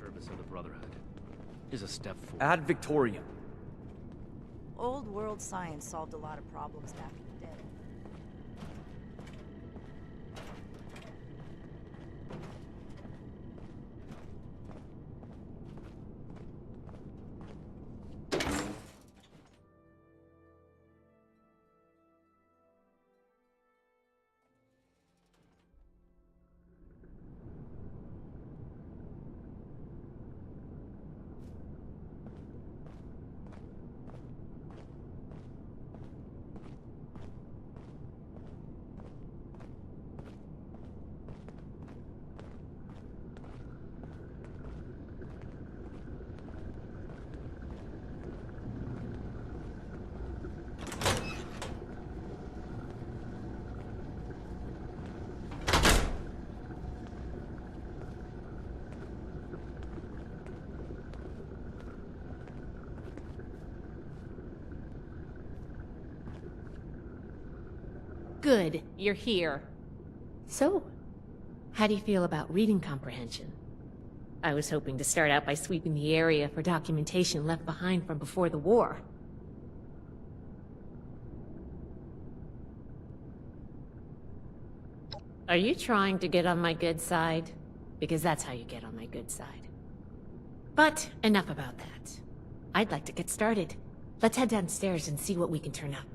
purpose of the Brotherhood is a step forward. Ad Victoriam. Old world science solved a lot of problems back in the day. Good, you're here. So, how do you feel about reading comprehension? I was hoping to start out by sweeping the area for documentation left behind from before the war. Are you trying to get on my good side? Because that's how you get on my good side. But enough about that. I'd like to get started. Let's head downstairs and see what we can turn up.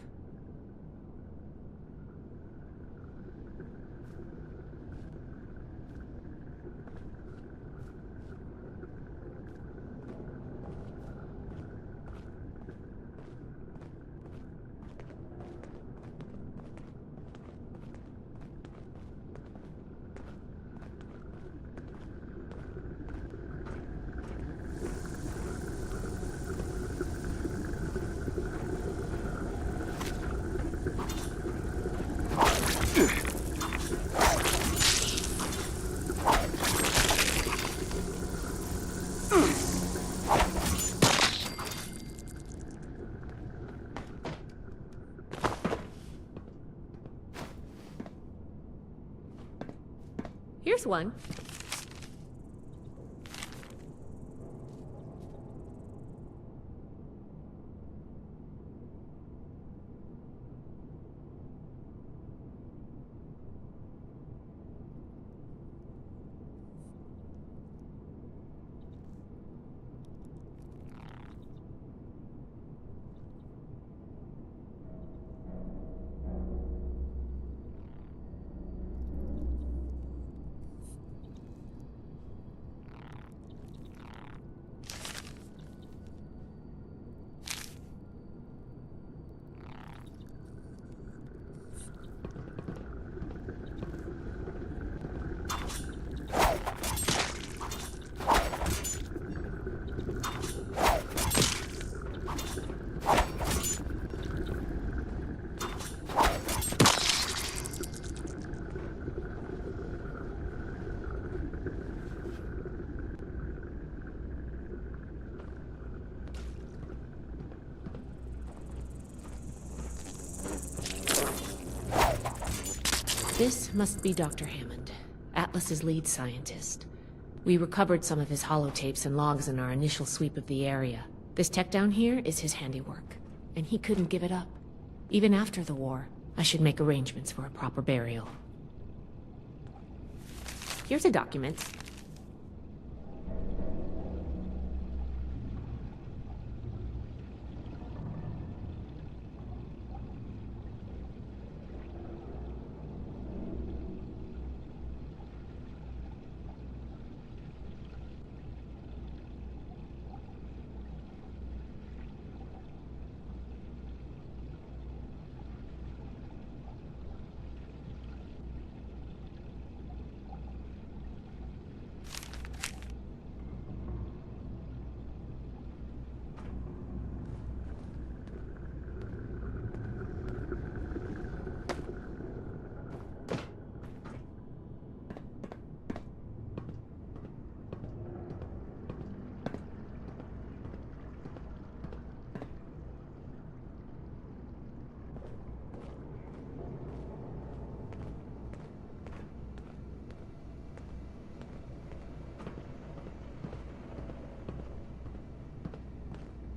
Here's one. This must be Dr. Hammond, Atlas's lead scientist. We recovered some of his holotapes and logs in our initial sweep of the area. This tech down here is his handiwork, and he couldn't give it up. Even after the war, I should make arrangements for a proper burial. Here's a document.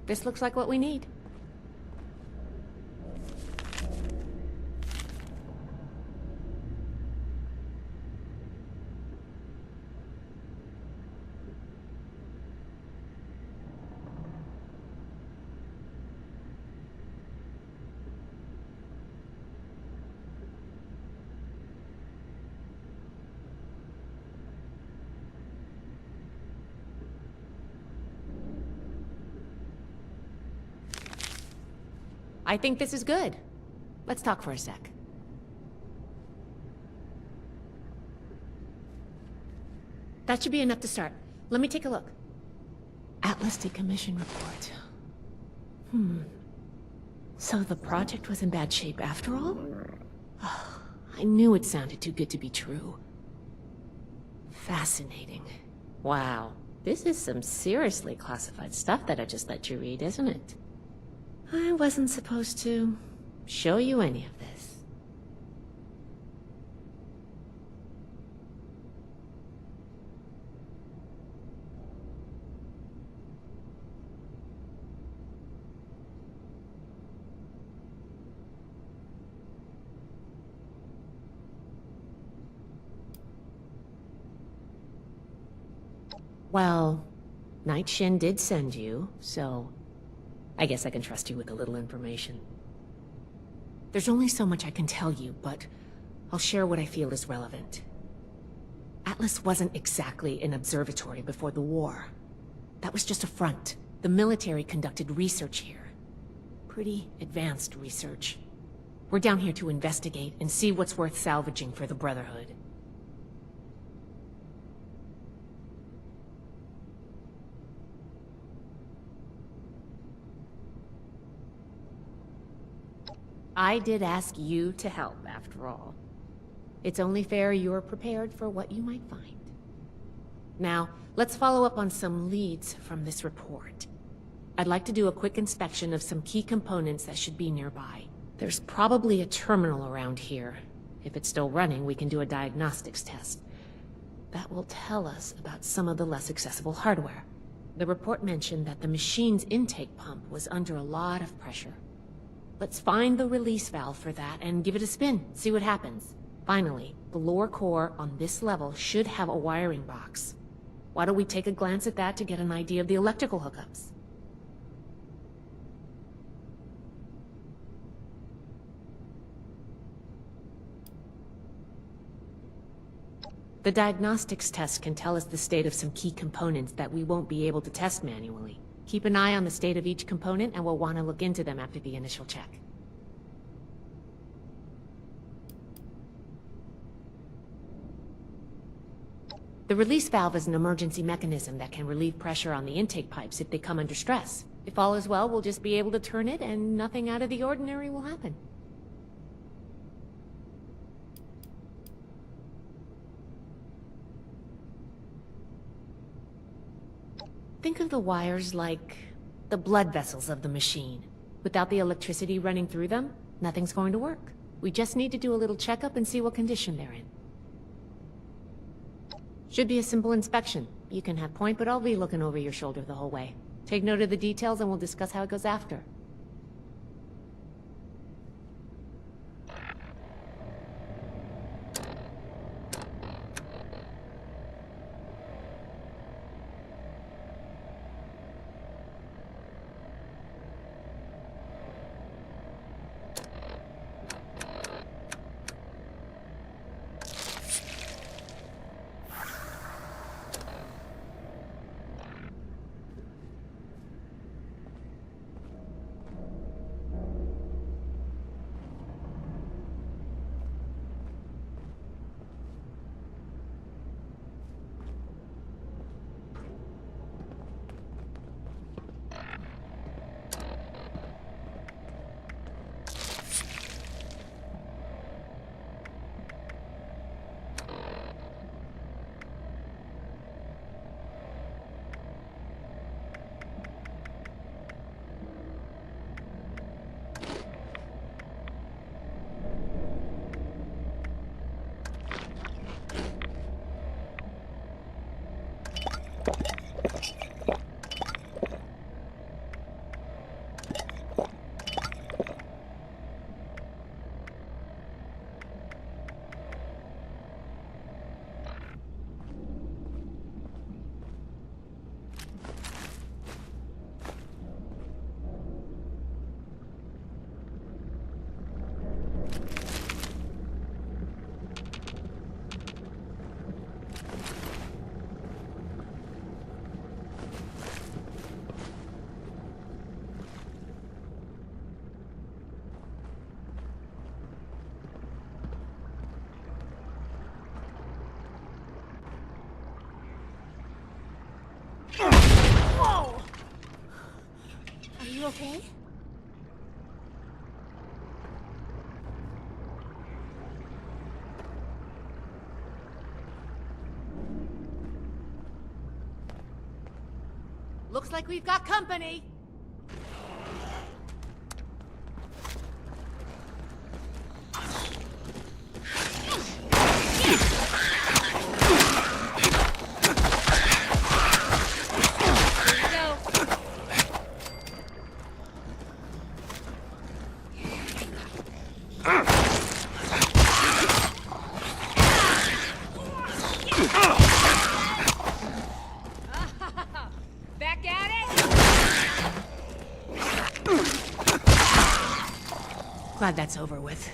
This looks like what we need. I think this is good. Let's talk for a sec. That should be enough to start. Let me take a look. Atlas decommission report. So the project was in bad shape after all? I knew it sounded too good to be true. Fascinating. Wow. This is some seriously classified stuff that I just let you read, isn't it? I wasn't supposed to show you any of this. Well, Night Shin did send you, so I guess I can trust you with a little information. There's only so much I can tell you, but I'll share what I feel is relevant. Atlas wasn't exactly an observatory before the war. That was just a front. The military conducted research here. Pretty advanced research. We're down here to investigate and see what's worth salvaging for the Brotherhood. I did ask you to help, after all. It's only fair you're prepared for what you might find. Now, let's follow up on some leads from this report. I'd like to do a quick inspection of some key components that should be nearby. There's probably a terminal around here. If it's still running, we can do a diagnostics test. That will tell us about some of the less accessible hardware. The report mentioned that the machine's intake pump was under a lot of pressure. Let's find the release valve for that and give it a spin, see what happens. Finally, the lower core on this level should have a wiring box. Why don't we take a glance at that to get an idea of the electrical hookups? The diagnostics test can tell us the state of some key components that we won't be able to test manually. Keep an eye on the state of each component, and we'll want to look into them after the initial check. The release valve is an emergency mechanism that can relieve pressure on the intake pipes if they come under stress. If all is well, we'll just be able to turn it, and nothing out of the ordinary will happen. Think of the wires like the blood vessels of the machine. Without the electricity running through them, nothing's going to work. We just need to do a little checkup and see what condition they're in. Should be a simple inspection. You can have point, but I'll be looking over your shoulder the whole way. Take note of the details and we'll discuss how it goes after. okay? Looks like we've got company. Back at it? Glad that's over with.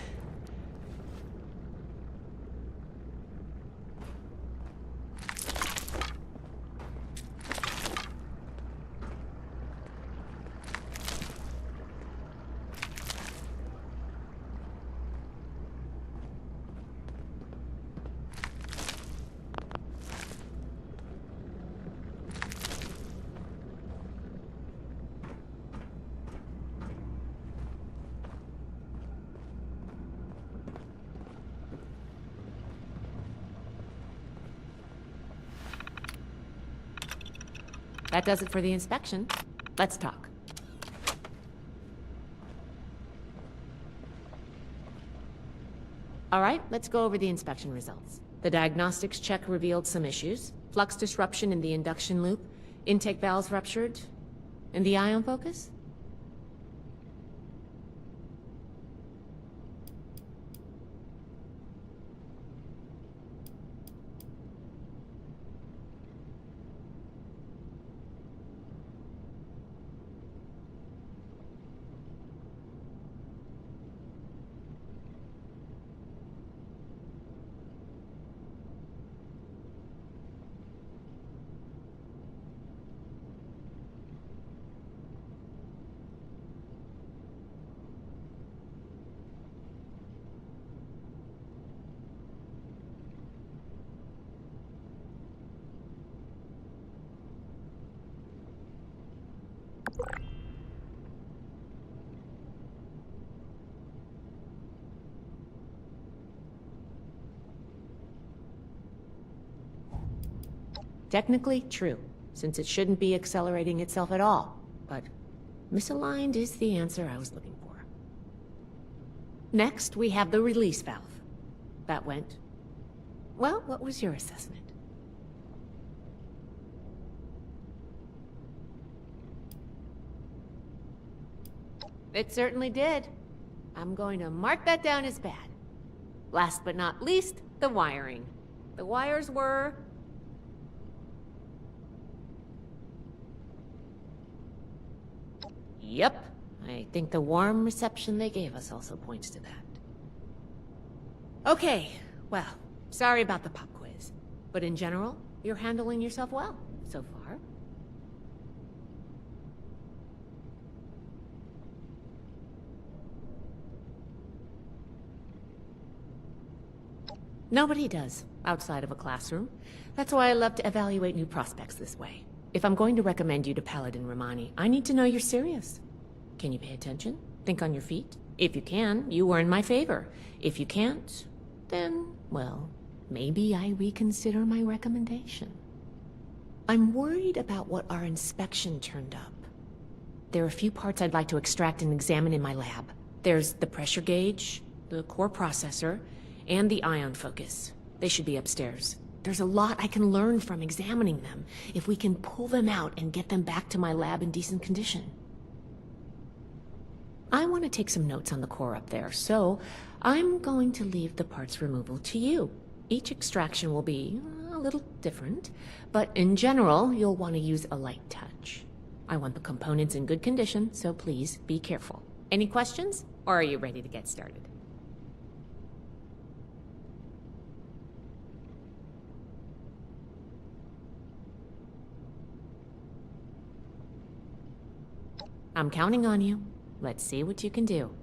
That does it for the inspection. Let's talk. All right, let's go over the inspection results. The diagnostics check revealed some issues. Flux disruption in the induction loop, intake valves ruptured, and the ion focus? Technically, true, since it shouldn't be accelerating itself at all. But misaligned is the answer I was looking for. Next, we have the release valve. That went... Well, what was your assessment? It certainly did. I'm going to mark that down as bad. Last but not least, the wiring. The wires were... Yep. I think the warm reception they gave us also points to that. Okay, well, sorry about the pop quiz. But in general, you're handling yourself well, so far. Nobody does, outside of a classroom. That's why I love to evaluate new prospects this way. If I'm going to recommend you to Paladin Romani, I need to know you're serious. Can you pay attention? Think on your feet? If you can, you are in my favor. If you can't, then, well, maybe I reconsider my recommendation. I'm worried about what our inspection turned up. There are a few parts I'd like to extract and examine in my lab. There's the pressure gauge, the core processor, and the ion focus. They should be upstairs. There's a lot I can learn from examining them, if we can pull them out and get them back to my lab in decent condition. I want to take some notes on the core up there, so I'm going to leave the parts removal to you. Each extraction will be a little different, but in general, you'll want to use a light touch. I want the components in good condition, so please be careful. Any questions, or are you ready to get started? I'm counting on you. Let's see what you can do.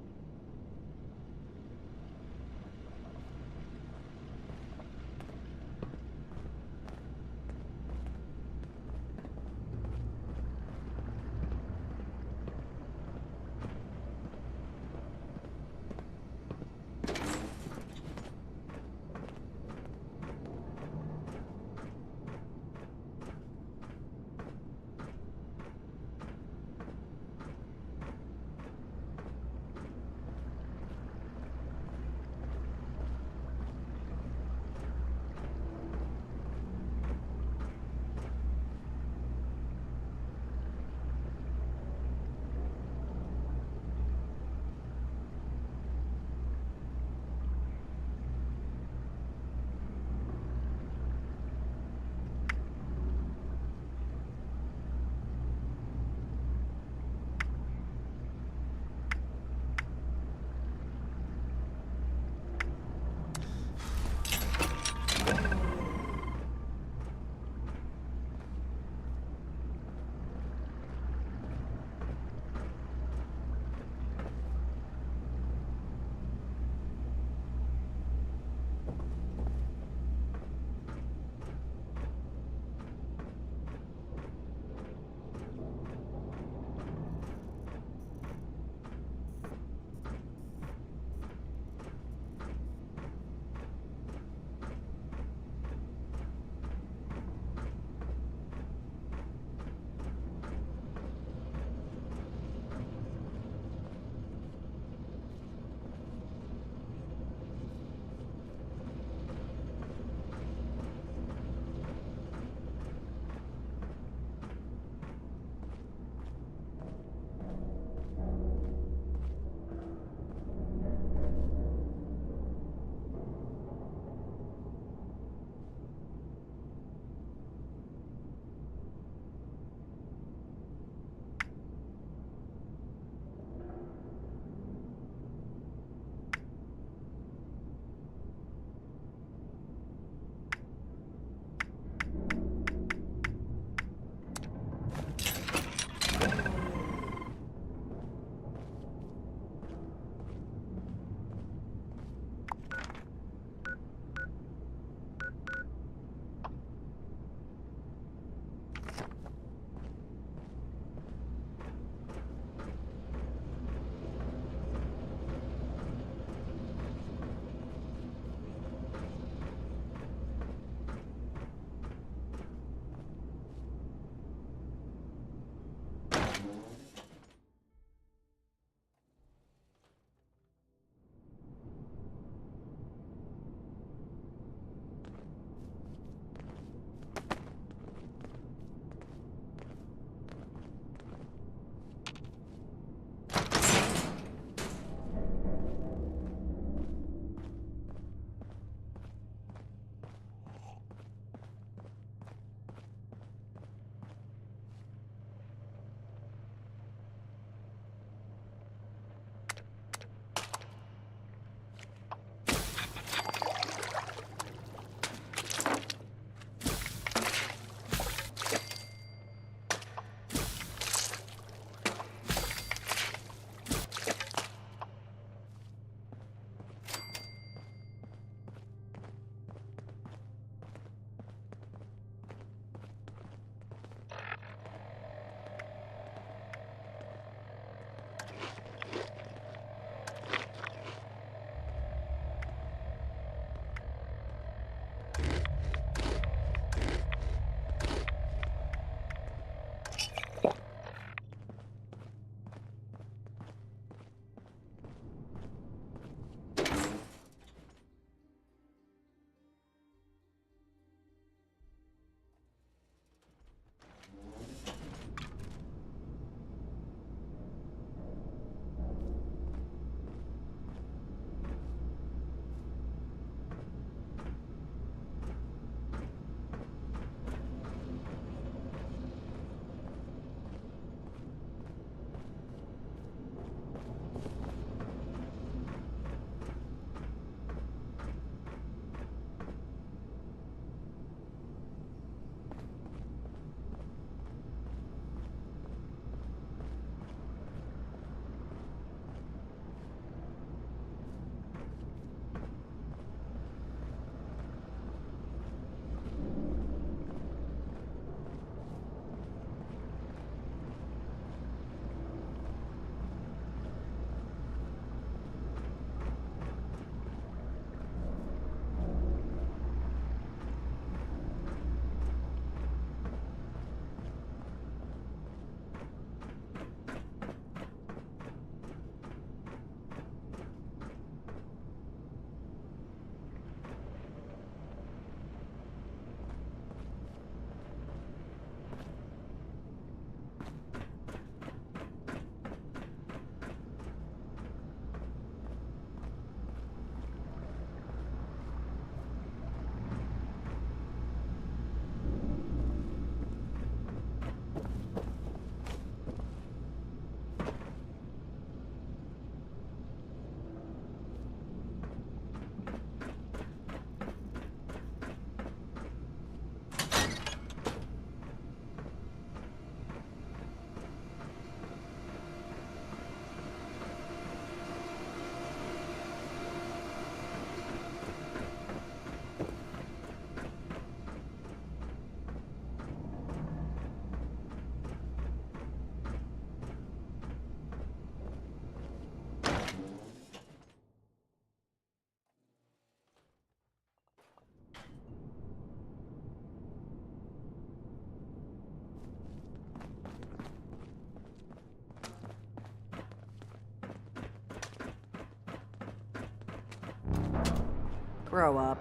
Grow up.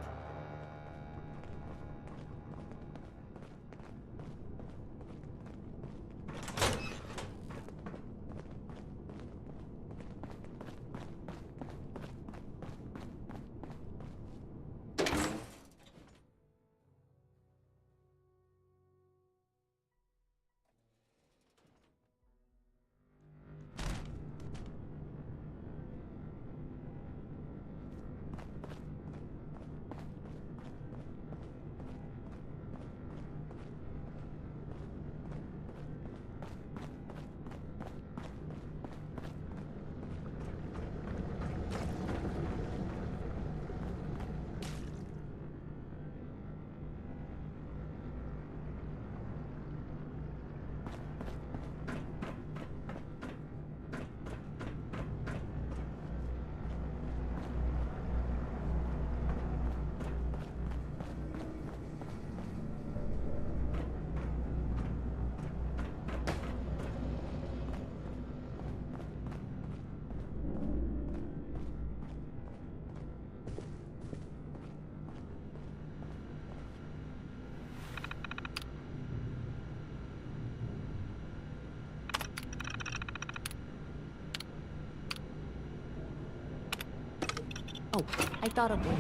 Oh, I thought of one.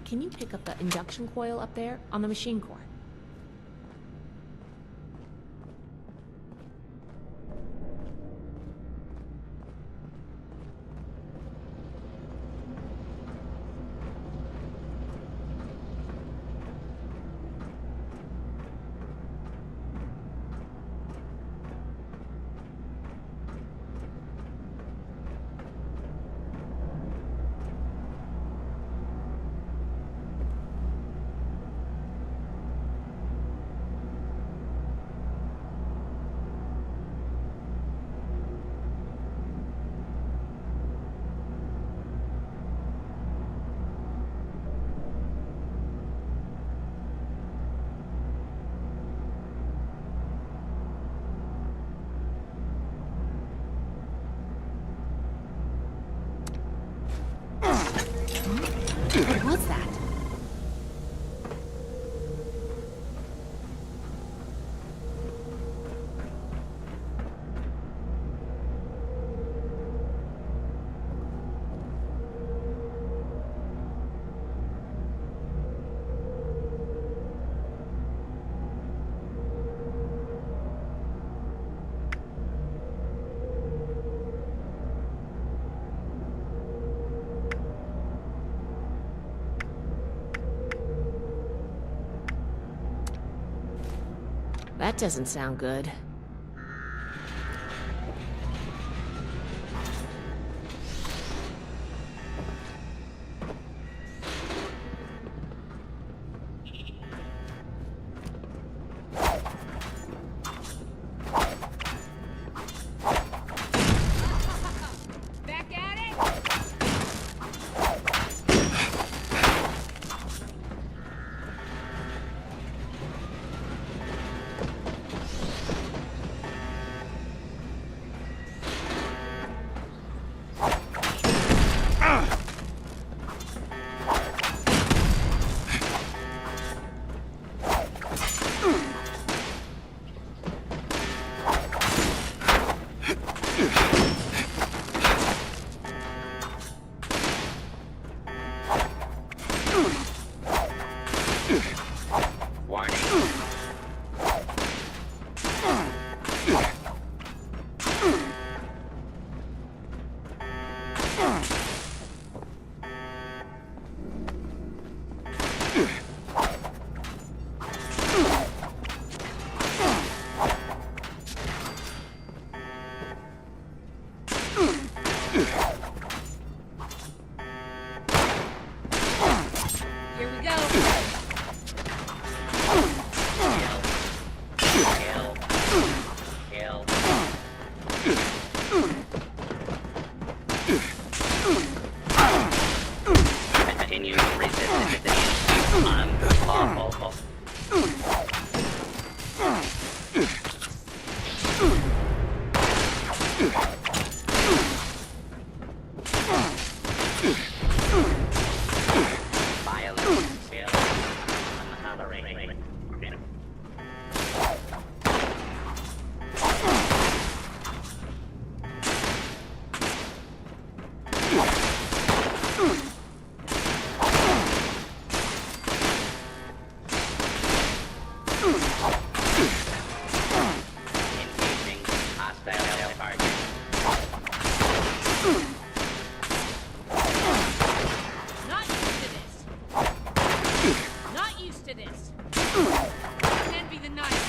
Can you pick up the induction coil up there on the machine core? What was that? That doesn't sound good. Not used to this. Not used to this. Can't envy the knife.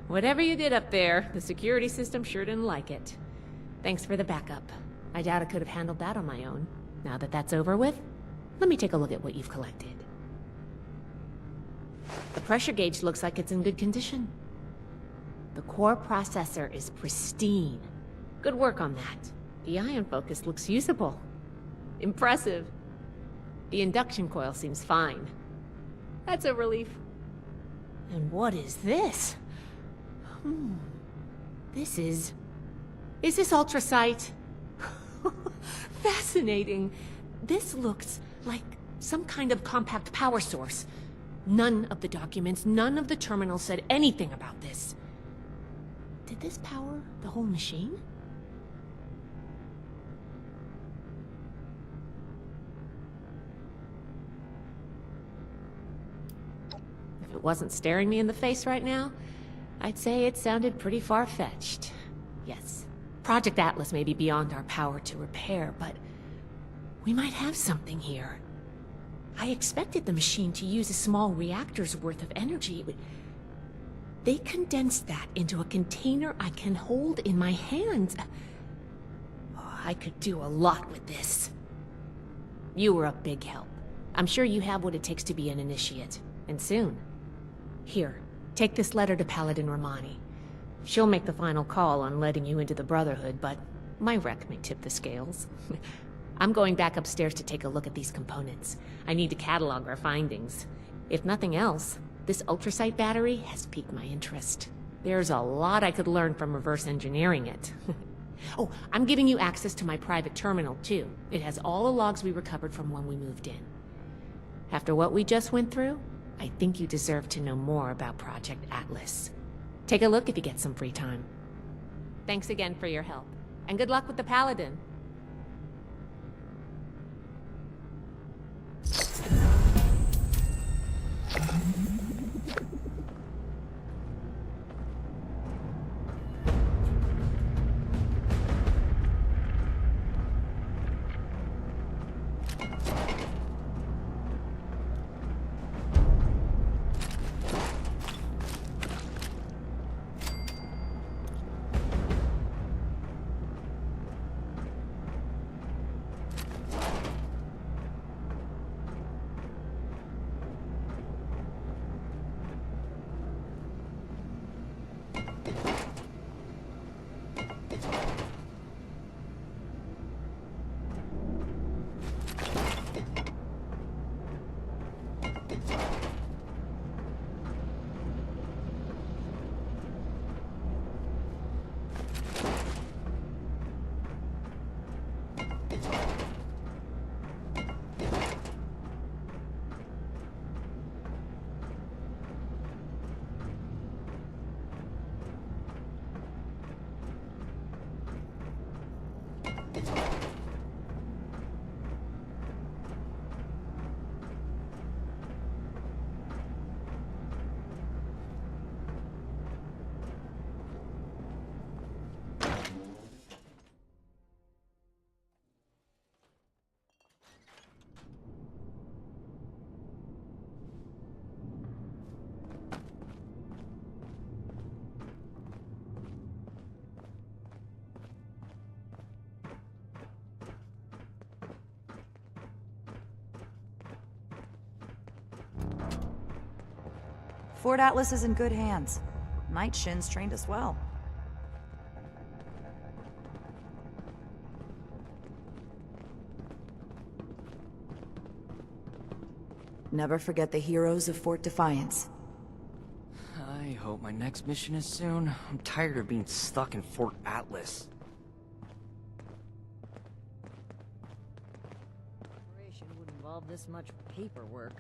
Whatever you did up there, the security system sure didn't like it. Thanks for the backup. I doubt I could have handled that on my own. Now that that's over with, let me take a look at what you've collected. The pressure gauge looks like it's in good condition. The core processor is pristine. Good work on that. The ion focus looks usable. Impressive. The induction coil seems fine. That's a relief. And what is this? This is... Is this ultrasight? Fascinating. This looks like some kind of compact power source. None of the documents, none of the terminals said anything about this. Did this power the whole machine? If it wasn't staring me in the face right now, I'd say it sounded pretty far-fetched. Yes, Project Atlas may be beyond our power to repair, but we might have something here. I expected the machine to use a small reactor's worth of energy, but they condensed that into a container I can hold in my hands. Oh, I could do a lot with this. You were a big help. I'm sure you have what it takes to be an initiate, and soon. Here. Take this letter to Paladin Romani. She'll make the final call on letting you into the Brotherhood, but my wreck may tip the scales. I'm going back upstairs to take a look at these components. I need to catalog our findings. If nothing else, this ultrasight battery has piqued my interest. There's a lot I could learn from reverse engineering it. Oh, I'm giving you access to my private terminal, too. It has all the logs we recovered from when we moved in. After what we just went through, I think you deserve to know more about Project Atlas. Take a look if you get some free time. Thanks again for your help, and good luck with the Paladin. Fort Atlas is in good hands. Night Shin's trained us well. Never forget the heroes of Fort Defiance. I hope my next mission is soon. I'm tired of being stuck in Fort Atlas. Operation would involve this much paperwork.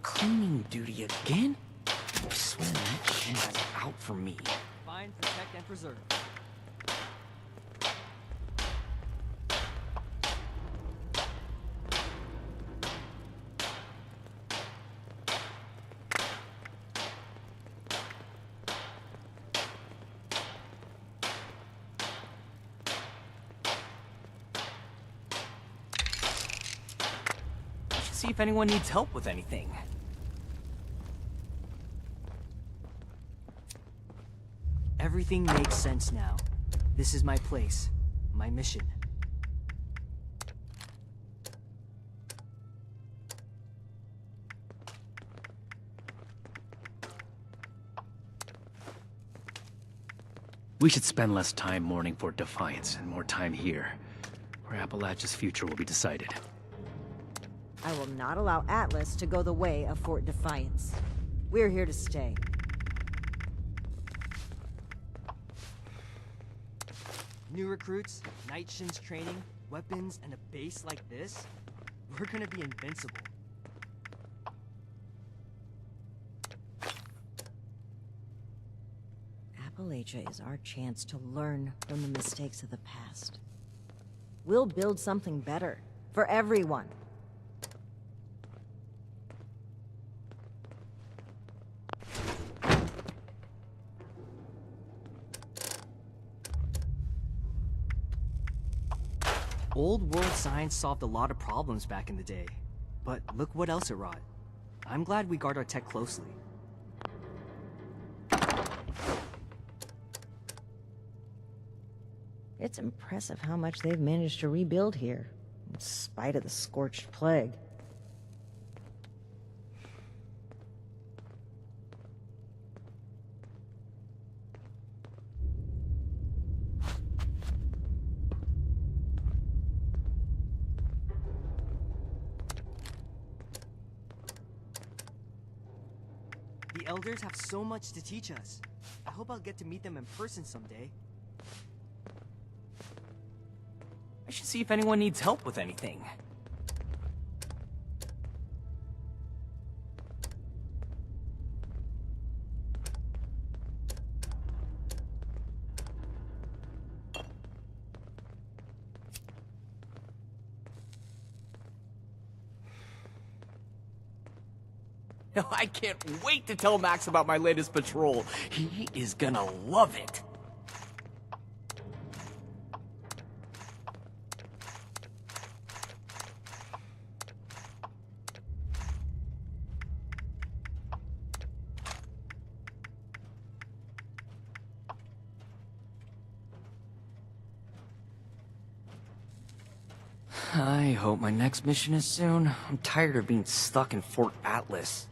Cleaning duty again? I swear that shit has it out for me. Find, protect, and preserve. I should see if anyone needs help with anything. Everything makes sense now. This is my place, my mission. We should spend less time mourning Fort Defiance and more time here, where Appalachia's future will be decided. I will not allow Atlas to go the way of Fort Defiance. We're here to stay. New recruits, Night Shin's training, weapons, and a base like this, we're gonna be invincible. Appalachia is our chance to learn from the mistakes of the past. We'll build something better for everyone. Old world science solved a lot of problems back in the day, but look what else it wrought. I'm glad we guard our tech closely. It's impressive how much they've managed to rebuild here, in spite of the scorched plague. The elders have so much to teach us. I hope I'll get to meet them in person someday. I should see if anyone needs help with anything. I can't wait to tell Max about my latest patrol. He is gonna love it. I hope my next mission is soon. I'm tired of being stuck in Fort Atlas.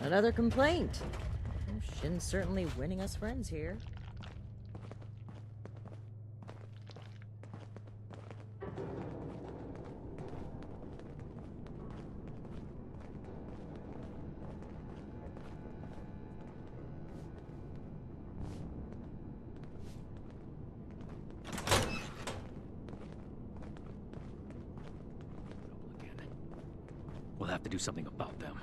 Another complaint. Shin's certainly winning us friends here. Again. We'll have to do something about them.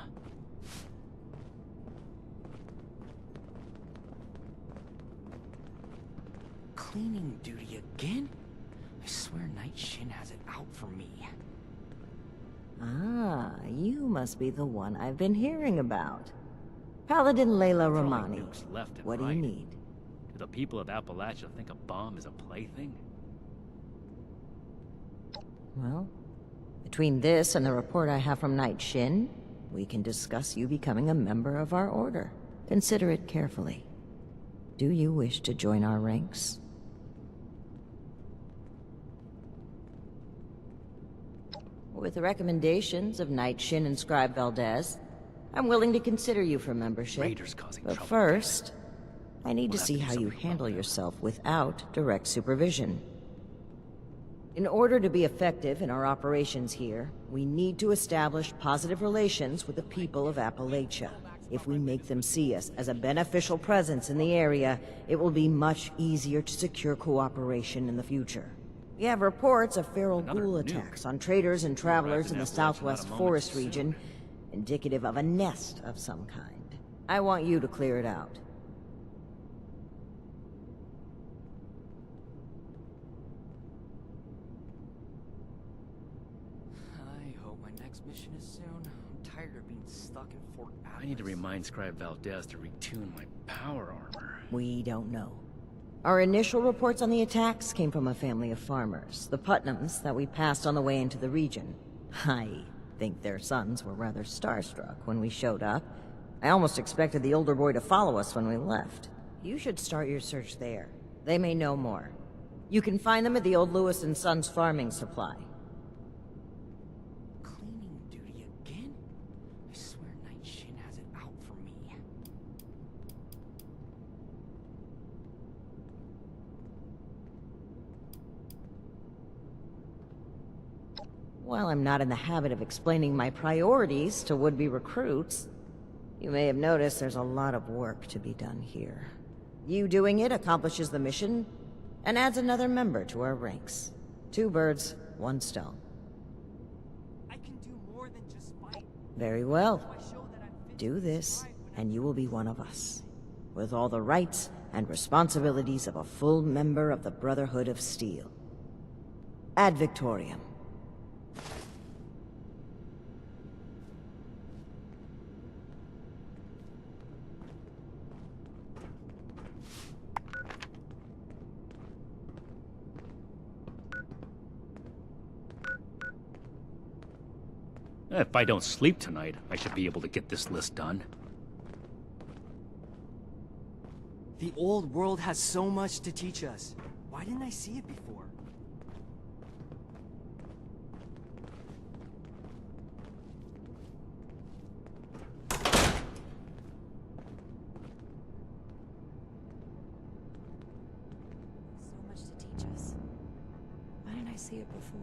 Cleaning duty again? I swear Night Shin has it out for me. Ah, you must be the one I've been hearing about. Paladin Layla Throwing Romani. nukes left and What do right. you need? Do the people of Appalachia think a bomb is a plaything? Well, between this and the report I have from Night Shin, we can discuss you becoming a member of our order. Consider it carefully. Do you wish to join our ranks? With the recommendations of Knight Shin and Scribe Valdez, I'm willing to consider you for membership. Raiders causing But trouble. first, I need We'll to have see to do how you something handle about that. yourself without direct supervision. In order to be effective in our operations here, we need to establish positive relations with the people of Appalachia. If we make them see us as a beneficial presence in the area, it will be much easier to secure cooperation in the future. We have reports of feral Another ghoul nuke. attacks on traders and travelers in the Appalachia not southwest a moment forest too soon. region, indicative of a nest of some kind. I want you to clear it out. I hope my next mission is soon. I'm tired of being stuck in Fort Atlas. I need to remind Scribe Valdez to retune my power armor. We don't know. Our initial reports on the attacks came from a family of farmers, the Putnams, that we passed on the way into the region. I think their sons were rather starstruck when we showed up. I almost expected the older boy to follow us when we left. You should start your search there. They may know more. You can find them at the old Lewis and Sons farming supply. Cleaning duty again? I swear Night Shin has it out for me. While I'm not in the habit of explaining my priorities to would-be recruits, you may have noticed there's a lot of work to be done here. You doing it accomplishes the mission and adds another member to our ranks. 2 birds, 1 stone. I can do more than just fight. Very well. I show that I'm fit Do to this, survive when and you will be one of us, with all the rights and responsibilities of a full member of the Brotherhood of Steel. Ad Victoriam. If I don't sleep tonight, I should be able to get this list done. The old world has so much to teach us. Why didn't I see it before? So much to teach us. Why didn't I see it before?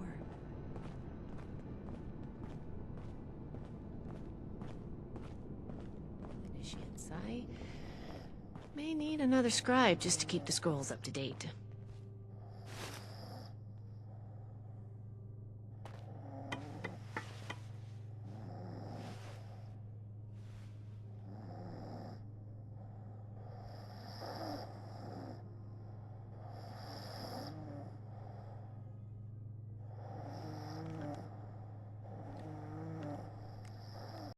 Initiates, I may need another scribe just to keep the scrolls up to date.